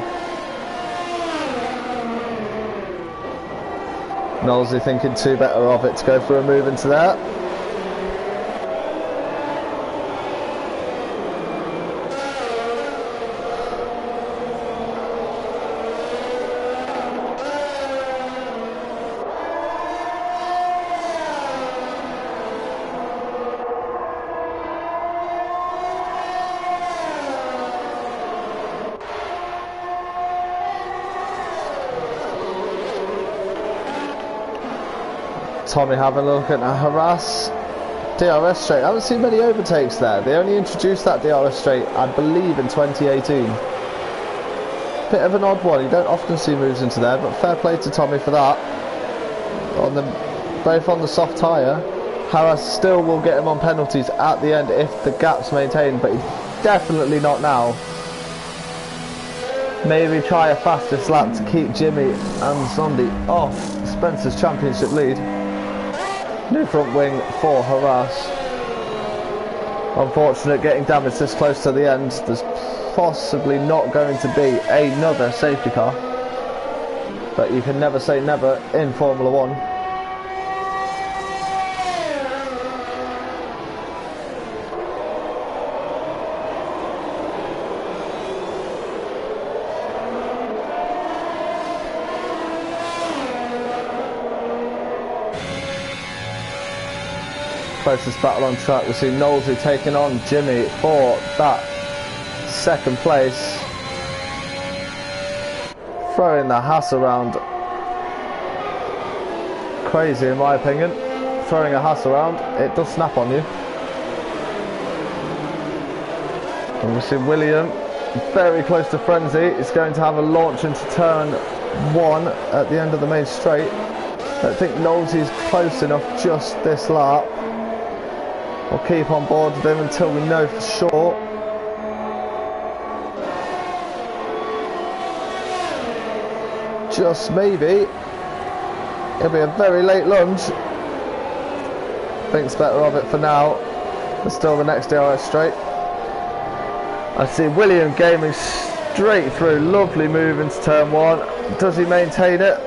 Knowlesy thinking 2 better of it to go for a move into there. Tommy having a look at a harass DRS straight. I haven't seen many overtakes there. They only introduced that DRS straight, I believe, in 2018. Bit of an odd one. You don't often see moves into there, but fair play to Tommy for that. Both on the soft tyre. Harris still will get him on penalties at the end if the gap's maintained, but he's definitely not now. Maybe try a fastest lap to keep Jimmy and Zondi off Spencer's championship lead. New front wing for harass. Unfortunate getting damaged this close to the end. There's possibly not going to be another safety car, but you can never say never in Formula 1. Closest battle on track, we see Knowlesy taking on Jimmy for that second place. Throwing the Haas around. Crazy in my opinion. Throwing a Haas around, it does snap on you. And we see William very close to frenzy. It's going to have a launch into turn 1 at the end of the main straight. I don't think Knowlesy's close enough just this lap. We'll keep on board with him until we know for sure. Just maybe. It'll be a very late lunge. Thinks better of it for now. But still the next DRS straight. I see William Gaming straight through. Lovely move into turn 1. Does he maintain it?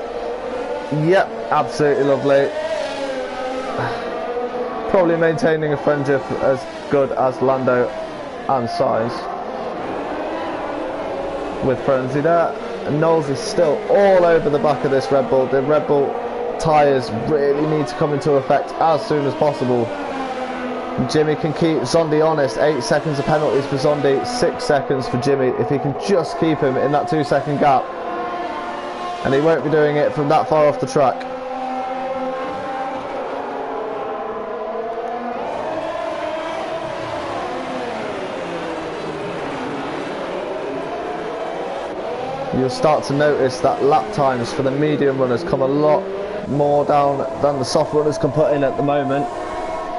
Yep, absolutely lovely. Probably maintaining a friendship as good as Lando and Sainz with Frenzy there. And Knowles is still all over the back of this Red Bull. The Red Bull tyres really need to come into effect as soon as possible. Jimmy can keep Zondi honest. 8 seconds of penalties for Zondi, 6 seconds for Jimmy. If he can just keep him in that 2 second gap, and he won't be doing it from that far off the track. You'll start to notice that lap times for the medium runners come a lot more down than the soft runners can put in at the moment.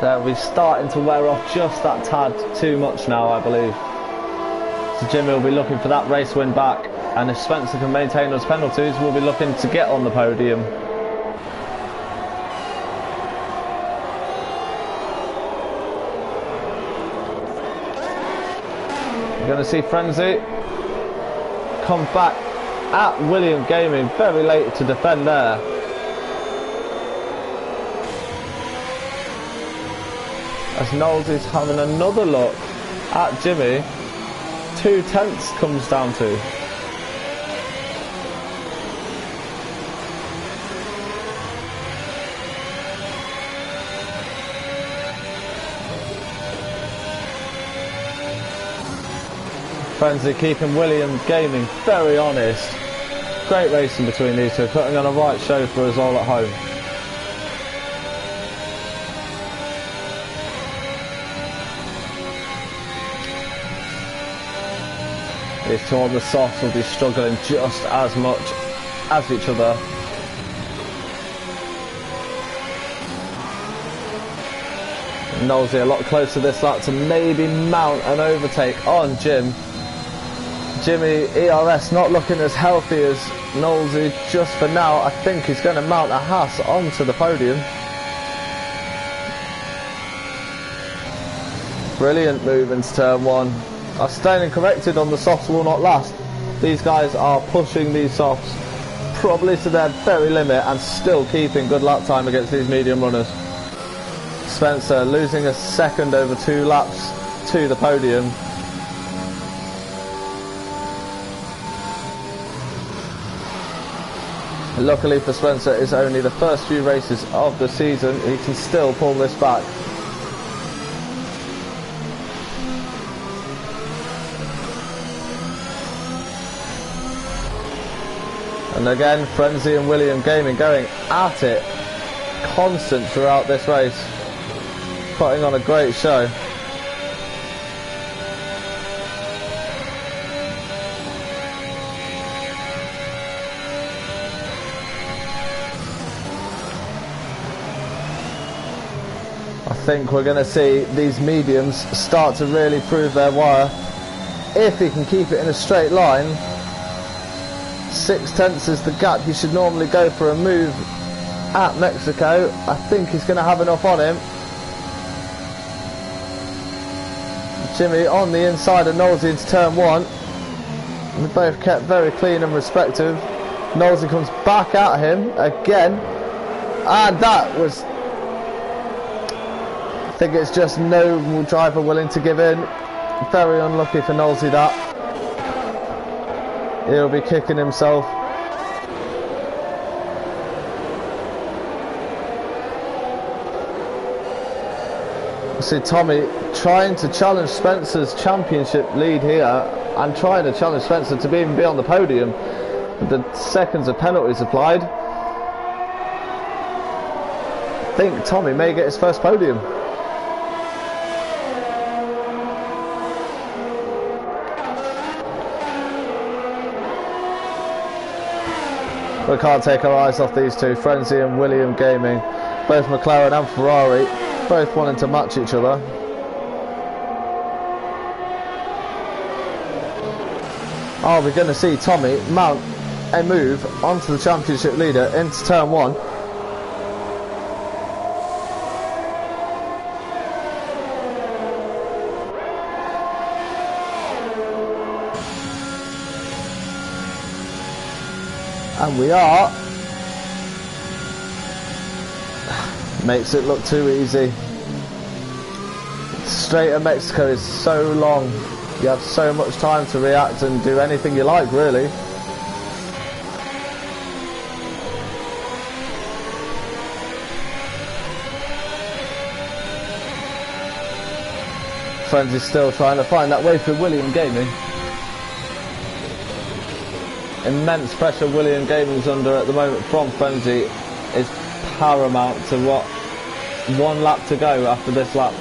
We're starting to wear off just that tad too much now, I believe. So Jimmy will be looking for that race win back, and if Spencer can maintain those penalties, we'll be looking to get on the podium. You're going to see Frenzy come back at William Gaming, very late to defend there. As Knowles is having another look at Jimmy. 2/10 comes down to. Frenzy keeping William Gaming very honest. Great racing between these two, putting on a right show for us all at home. These two on the softs will be struggling just as much as each other. Knowlesy a lot closer this lap to maybe mount an overtake on Jim. Jimmy ERS not looking as healthy as Knowlesy just for now. I think he's going to mount a Haas onto the podium. Brilliant move into turn one. I'm staying corrected on the softs will not last. These guys are pushing these softs probably to their very limit and still keeping good lap time against these medium runners. Spencer losing a second over 2 laps to the podium. Luckily for Spencer, it's only the first few races of the season. He can still pull this back. And again, Frenzy and William Gaming going at it, constant throughout this race, putting on a great show. I think we're going to see these mediums start to really prove their wire. If he can keep it in a straight line, 6/10 is the gap he should normally go for a move at Mexico. I think he's going to have enough on him. Jimmy on the inside of Knowlesy into turn one. They both kept very clean and respective. Knowlesy comes back at him again, and that was, I think it's just no driver willing to give in. Very unlucky for Knowlesy that. He'll be kicking himself. See Tommy trying to challenge Spencer's championship lead here and trying to challenge Spencer to even be on the podium. The seconds of penalties applied. I think Tommy may get his first podium. We can't take our eyes off these two, Frenzy and William Gaming, both McLaren and Ferrari, both wanting to match each other. Are we going to see Tommy mount a move onto the championship leader into turn one? And we are. Makes it look too easy. Straight at Mexico is so long. You have so much time to react and do anything you like, really. Frenzy's still trying to find that way through William Gaming. Immense pressure William Gaming's under at the moment from Frenzy is paramount to what, 1 lap to go after this lap.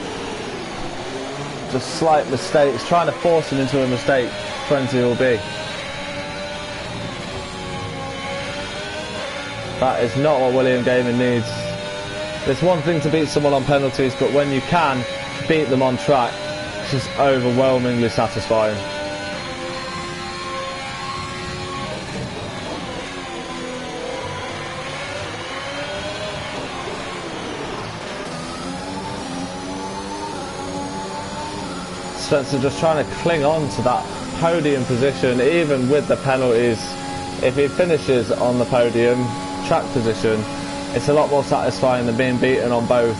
Just slight mistakes, trying to force him into a mistake, Frenzy will be. That is not what William Gaming needs. It's one thing to beat someone on penalties, but when you can beat them on track, it's just overwhelmingly satisfying. Spencer just trying to cling on to that podium position, even with the penalties. If he finishes on the podium, track position, it's a lot more satisfying than being beaten on both.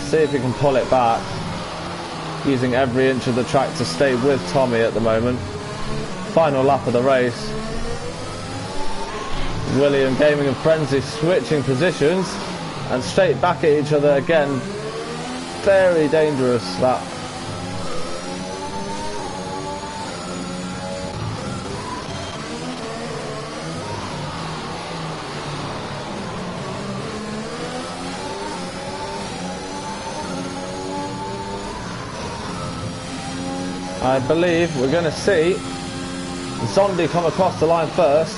See if he can pull it back, using every inch of the track to stay with Tommy at the moment. Final lap of the race. William Gaming and Frenzy switching positions and straight back at each other again. Very dangerous, that. I believe we're going to see Zondi come across the line first,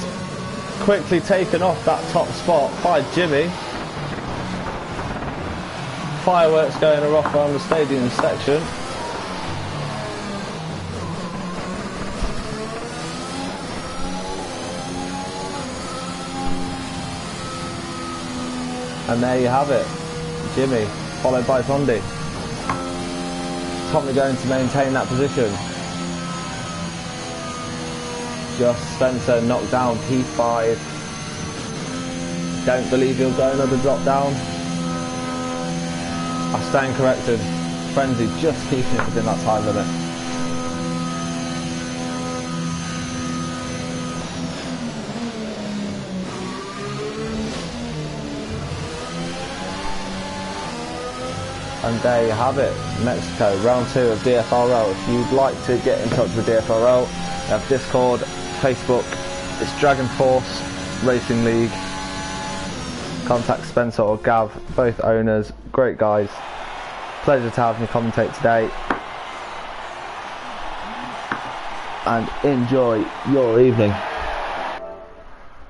quickly taken off that top spot by Jimmy. Fireworks going off around the stadium section. And there you have it, Jimmy followed by Zondi. Tommy going to maintain that position. Just Spencer knocked down P5. Don't believe he'll go another drop down. I stand corrected. Frenzy just keeping it within that time limit. And there you have it, Mexico, round 2 of DFRL. If you'd like to get in touch with DFRL, we have Discord, Facebook, it's Dragon Force Racing League. Contact Spencer or Gav, both owners, great guys. Pleasure to have me commentate today. And enjoy your evening.